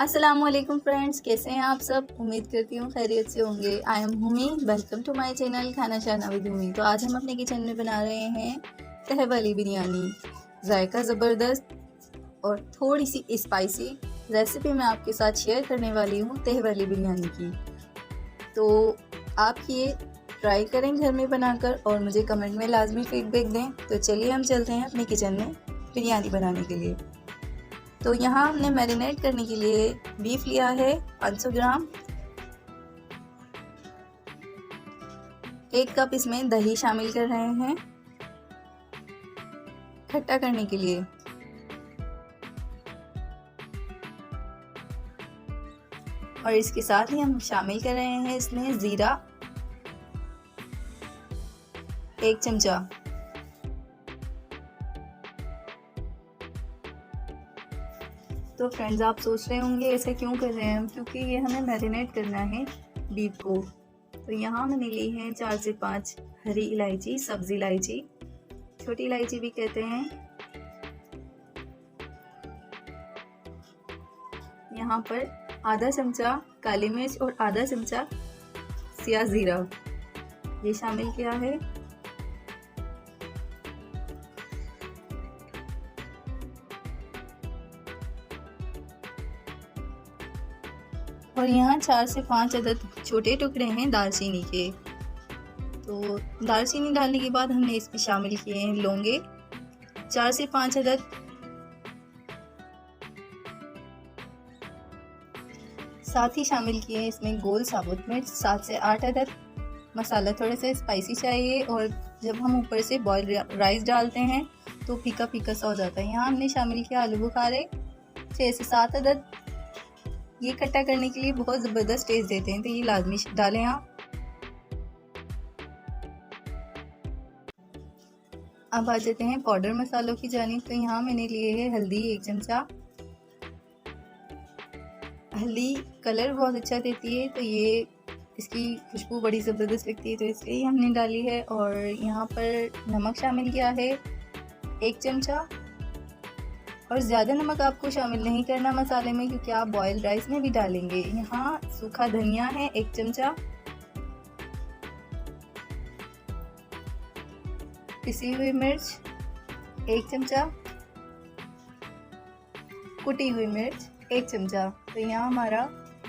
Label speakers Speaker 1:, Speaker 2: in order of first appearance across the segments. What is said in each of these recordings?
Speaker 1: अस्सलाम वालेकुम फ्रेंड्स, कैसे हैं आप सब। उम्मीद करती हूँ खैरियत से होंगे। I am Humi, welcome to my channel खाना शाना विद हुमी। तो आज हम अपने किचन में बना रहे हैं तह वाली बिरयानी। जायका ज़बरदस्त और थोड़ी सी स्पाइसी रेसिपी मैं आपके साथ शेयर करने वाली हूँ तह वाली बिरयानी की। तो आप ये ट्राई करें घर में बनाकर और मुझे कमेंट में लाजमी फीडबैक दें। तो चलिए हम चलते हैं अपने किचन में बिरयानी बनाने के लिए। तो यहाँ हमने मैरिनेट करने के लिए बीफ लिया है 500 ग्राम। 1 कप इसमें दही शामिल कर रहे हैं खट्टा करने के लिए। और इसके साथ ही हम शामिल कर रहे हैं इसमें ज़ीरा 1 चमचा। तो फ्रेंड्स, आप सोच रहे होंगे ऐसा क्यों कर रहे हैं हम, क्योंकि ये हमें मैरिनेट करना है बीफ को। तो यहाँ मैंने ली है 4 से 5 हरी इलायची, सब्ज़ी इलायची, छोटी इलायची भी कहते हैं। यहाँ पर आधा चमचा काली मिर्च और आधा चमचा सिया ज़ीरा ये शामिल किया है। और यहाँ 4 से 5 अदद छोटे टुकड़े हैं दालचीनी के। तो दालचीनी डालने के बाद हमने इसमें शामिल किए हैं लौंगे 4 से 5 अदद। साथ ही शामिल किए हैं इसमें गोल साबुत मिर्च 7 से 8 अदद। मसाला थोड़ा सा स्पाइसी चाहिए और जब हम ऊपर से बॉयल राइस डालते हैं तो फीका फीका सा हो जाता है। यहाँ हमने शामिल किया आलू बुखारे 6 से 7 अदद। ये खट्टा करने के लिए बहुत ज़बरदस्त टेस्ट देते हैं, तो ये लाजमी डालें आप। अब आ जाते हैं पाउडर मसालों की जानिब। तो यहाँ मैंने लिए है हल्दी 1 चमचा। हल्दी कलर बहुत अच्छा देती है, तो ये इसकी खुशबू बड़ी ज़बरदस्त लगती है, तो इसलिए हमने डाली है। और यहाँ पर नमक शामिल किया है 1 चमचा। और ज़्यादा नमक आपको शामिल नहीं करना मसाले में, क्योंकि आप बॉयल राइस में भी डालेंगे। यहाँ सूखा धनिया है 1 चमचा। पिसी हुई मिर्च 1 चमचा। कुटी हुई मिर्च 1 चमचा। तो यहाँ हमारा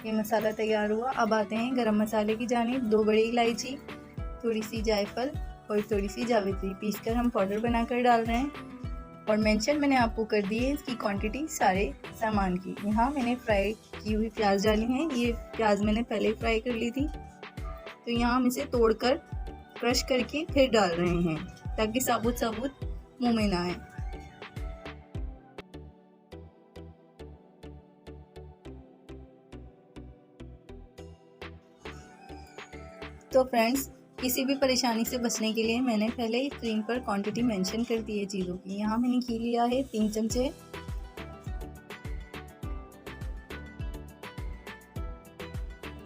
Speaker 1: ये मसाला तैयार हुआ। अब आते हैं गरम मसाले की जानिब। 2 बड़ी इलायची, थोड़ी सी जायफल और थोड़ी सी जावित्री पीसकर हम पाउडर बनाकर डाल रहे हैं। और मेंशन मैंने आपको कर दी है इसकी क्वांटिटी सारे सामान की। यहाँ मैंने फ्राई की हुई प्याज डाली हैं। ये प्याज मैंने पहले फ्राई कर ली थी, तो यहाँ हम इसे तोड़कर क्रश करके फिर डाल रहे हैं, ताकि साबुत साबुत मुंह में ना आए। तो फ्रेंड्स, किसी भी परेशानी से बचने के लिए मैंने पहले ही स्क्रीन पर क्वांटिटी मेंशन कर दी है चीज़ों की। यहाँ मैंने घी लिया है 3 चमचे।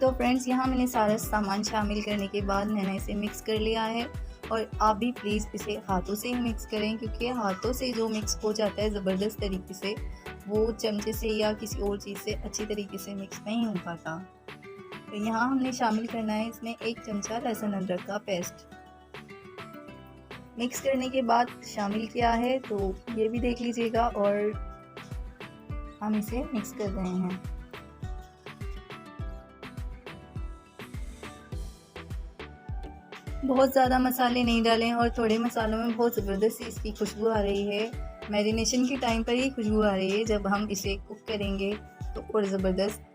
Speaker 1: तो फ्रेंड्स, यहाँ मैंने सारा सामान शामिल करने के बाद मैंने इसे मिक्स कर लिया है। और आप भी प्लीज़ इसे हाथों से ही मिक्स करें, क्योंकि हाथों से जो मिक्स हो जाता है ज़बरदस्त तरीके से, वो चमचे से या किसी और चीज़ से अच्छी तरीके से मिक्स नहीं हो पाता। तो यहाँ हमने शामिल करना है इसमें 1 चमचा लहसुन अदरक का पेस्ट। मिक्स करने के बाद शामिल किया है, तो ये भी देख लीजिएगा। और हम इसे मिक्स कर रहे हैं। बहुत ज़्यादा मसाले नहीं डालें और थोड़े मसालों में बहुत ज़बरदस्त इसकी खुशबू आ रही है। मैरिनेशन के टाइम पर ही खुशबू आ रही है, जब हम इसे कुक करेंगे तो और ज़बरदस्त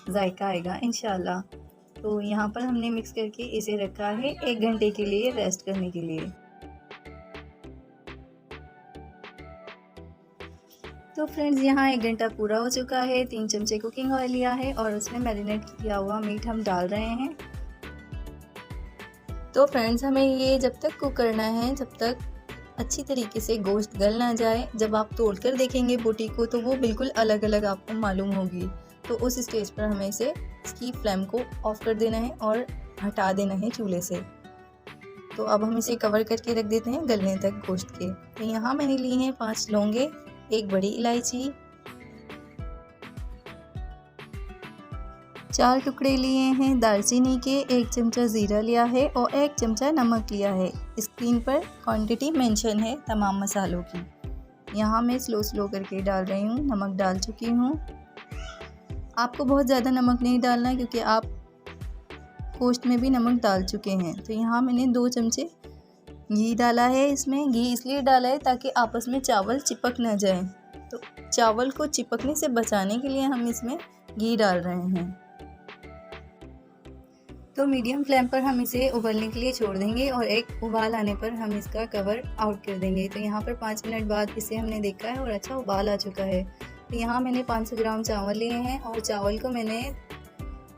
Speaker 1: जायका आएगा इंशाल्लाह। तो यहाँ पर हमने मिक्स करके इसे रखा है 1 घंटे के लिए रेस्ट करने के लिए। तो फ्रेंड्स, यहाँ 1 घंटा पूरा हो चुका है। 3 चमचे कुकिंग ऑयल लिया है और उसमें मैरिनेट किया हुआ मीट हम डाल रहे हैं। तो फ्रेंड्स, हमें ये जब तक कुक करना है जब तक अच्छी तरीके से गोश्त गल ना जाए। जब आप तोड़कर देखेंगे बोटी को तो वो बिल्कुल अलग अलग आपको मालूम होगी। तो उस स्टेज पर हमें इसकी फ्लेम को ऑफ कर देना है और हटा देना है चूल्हे से। तो अब हम इसे कवर करके रख देते हैं गलने तक गोश्त के। तो यहाँ मैंने ली हैं 5 लौंगे, 1 बड़ी इलायची, 4 टुकड़े लिए हैं दालचीनी के, 1 चमचा ज़ीरा लिया है और 1 चमचा नमक लिया है। स्क्रीन पर क्वांटिटी मेंशन है तमाम मसालों की। यहाँ मैं स्लो करके डाल रही हूँ। नमक डाल चुकी हूँ। आपको बहुत ज़्यादा नमक नहीं डालना क्योंकि आप गोश्त में भी नमक डाल चुके हैं। तो यहाँ मैंने 2 चमचे घी डाला है। इसमें घी इसलिए डाला है ताकि आपस में चावल चिपक ना जाए। तो चावल को चिपकने से बचाने के लिए हम इसमें घी डाल रहे हैं। तो मीडियम फ्लेम पर हम इसे उबलने के लिए छोड़ देंगे और एक उबाल आने पर हम इसका कवर आउट कर देंगे। तो यहाँ पर 5 मिनट बाद इसे हमने देखा है और अच्छा उबाल आ चुका है। तो यहाँ मैंने 500 ग्राम चावल लिए हैं और चावल को मैंने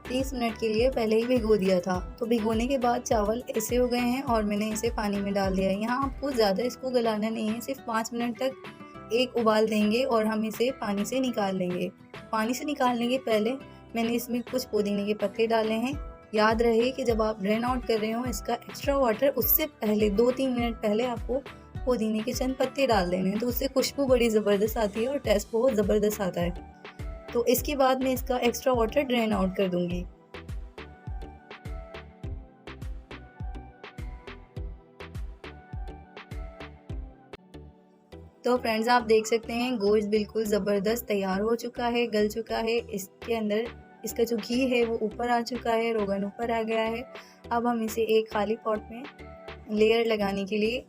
Speaker 1: 30 मिनट के लिए पहले ही भिगो दिया था। तो भिगोने के बाद चावल ऐसे हो गए हैं और मैंने इसे पानी में डाल दिया है। यहाँ आपको ज़्यादा इसको गलाना नहीं है, सिर्फ 5 मिनट तक एक उबाल देंगे और हम इसे पानी से निकाल लेंगे। पानी से निकालने के पहले मैंने इसमें कुछ पुदीने के पत्ते डाले हैं। याद रहे कि जब आप ड्रेन आउट कर रहे हो इसका एक्स्ट्रा वाटर, उससे पहले 2-3 मिनट पहले आपको पुदीने के चंद पत्ते डाल देने हैं। तो उससे खुशबू बड़ी ज़बरदस्त आती है और टेस्ट बहुत ज़बरदस्त आता है। तो इसके बाद मैं इसका एक्स्ट्रा वाटर ड्रेन आउट कर दूंगी। तो फ्रेंड्स आप देख सकते हैं गोश्त बिल्कुल ज़बरदस्त तैयार हो चुका है, गल चुका है। इसके अंदर इसका जो घी है वो ऊपर आ चुका है, रोगन ऊपर आ गया है। अब हम इसे एक खाली पॉट में लेयर लगाने के लिए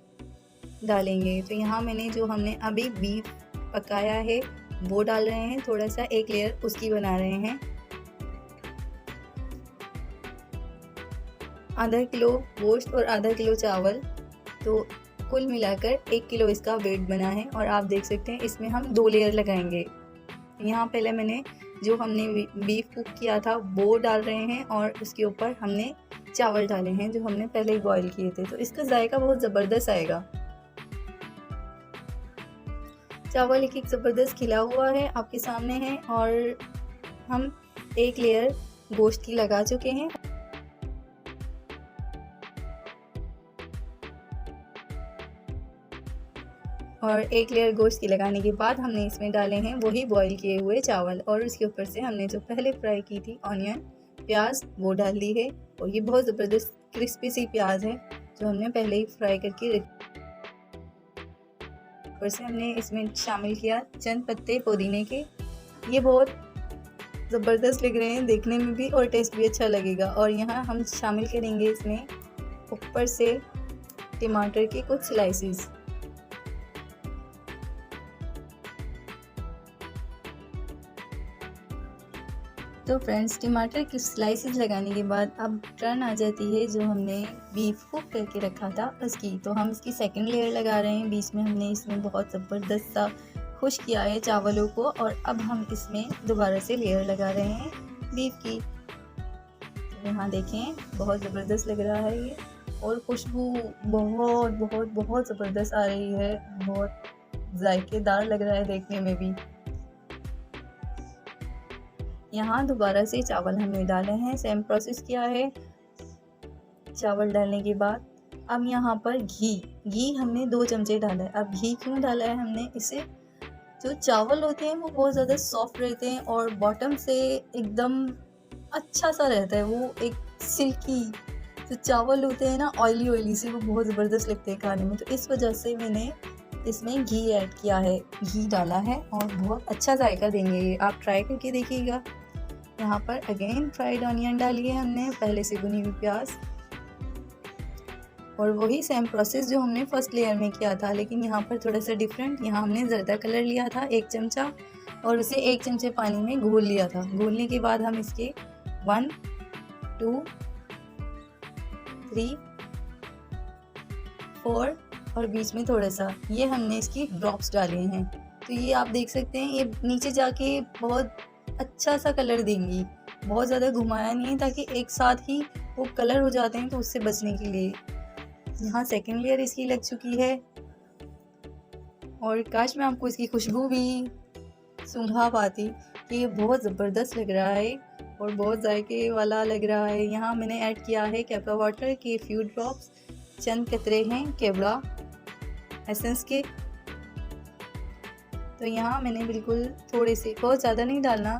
Speaker 1: डालेंगे। तो यहाँ मैंने जो हमने अभी बीफ पकाया है वो डाल रहे हैं, थोड़ा सा एक लेयर उसकी बना रहे हैं। आधा किलो गोश्त और आधा किलो चावल, तो कुल मिलाकर 1 किलो इसका वेट बना है। और आप देख सकते हैं इसमें हम 2 लेयर लगाएंगे। यहाँ पहले मैंने जो हमने बीफ कुक किया था वो डाल रहे हैं और उसके ऊपर हमने चावल डाले हैं जो हमने पहले ही बॉईल किए थे। तो इसका जायका बहुत ज़बरदस्त आएगा। चावल एक ज़बरदस्त खिला हुआ है, आपके सामने है और हम एक लेयर गोश्त की लगा चुके हैं। और एक लेयर गोश्त की लगाने के बाद हमने इसमें डाले हैं वही बॉईल किए हुए चावल और उसके ऊपर से हमने जो पहले फ्राई की थी ऑनियन प्याज वो डाल दी है। और ये बहुत ज़बरदस्त क्रिस्पी सी प्याज है जो हमने पहले ही फ्राई करके रखी। ऊपर से हमने इसमें शामिल किया चंद पत्ते पुदीने के। ये बहुत ज़बरदस्त लग रहे हैं देखने में भी और टेस्ट भी अच्छा लगेगा। और यहाँ हम शामिल करेंगे इसमें ऊपर से टमाटर के कुछ स्लाइसेस। तो फ्रेंड्स टमाटर की स्लाइसेस लगाने के बाद अब टर्न आ जाती है जो हमने बीफ कुक करके रखा था उसकी। तो हम इसकी सेकंड लेयर लगा रहे हैं। बीच में हमने इसमें बहुत ज़बरदस्त सा खुश किया है चावलों को और अब हम इसमें दोबारा से लेयर लगा रहे हैं बीफ की। तो यहाँ देखें बहुत ज़बरदस्त लग रहा है ये और खुशबू बहुत बहुत बहुत ज़बरदस्त आ रही है, बहुत जायकेदार लग रहा है देखने में भी। यहाँ दोबारा से चावल हमने डाले हैं, सेम प्रोसेस किया है। चावल डालने के बाद अब यहाँ पर घी हमने 2 चमचे डाला है। अब घी क्यों डाला है हमने, इससे जो चावल होते हैं वो बहुत ज़्यादा सॉफ्ट रहते हैं और बॉटम से एकदम अच्छा सा रहता है, वो एक सिल्की जो चावल होते हैं ना ऑयली से, वो बहुत ज़बरदस्त लगते हैं खाने में। तो इस वजह से मैंने इसमें घी ऐड किया है, घी डाला है और बहुत अच्छा जायका देंगे ये, आप ट्राई करके देखिएगा। यहाँ पर अगेन फ्राइड ऑनियन डाली है हमने, पहले से भुनी हुई प्याज और वही सेम प्रोसेस जो हमने फर्स्ट लेयर में किया था, लेकिन यहाँ पर थोड़ा सा डिफरेंट। यहाँ हमने ज़रदा कलर लिया था 1 चमचा और उसे 1 चमचे पानी में घोल लिया था। घोलने के बाद हम इसके 1 2 3 4 और बीच में थोड़ा सा ये हमने इसकी ड्रॉप्स डाले हैं। तो ये आप देख सकते हैं ये नीचे जाके बहुत अच्छा सा कलर देंगी। बहुत ज़्यादा घुमाया नहीं है ताकि एक साथ ही वो कलर हो जाते हैं, तो उससे बचने के लिए। यहाँ सेकंड लेयर इसकी लग चुकी है और काश मैं आपको इसकी खुशबू भी सूंघा पाती कि ये बहुत ज़बरदस्त लग रहा है और बहुत जायके वाला लग रहा है। यहाँ मैंने ऐड किया है कैपरा वाटर के फ्यू ड्रॉप्स, चंद कतरे हैं केवड़ा एसेंस के। तो यहाँ मैंने बिल्कुल थोड़े से, बहुत ज़्यादा नहीं डालना,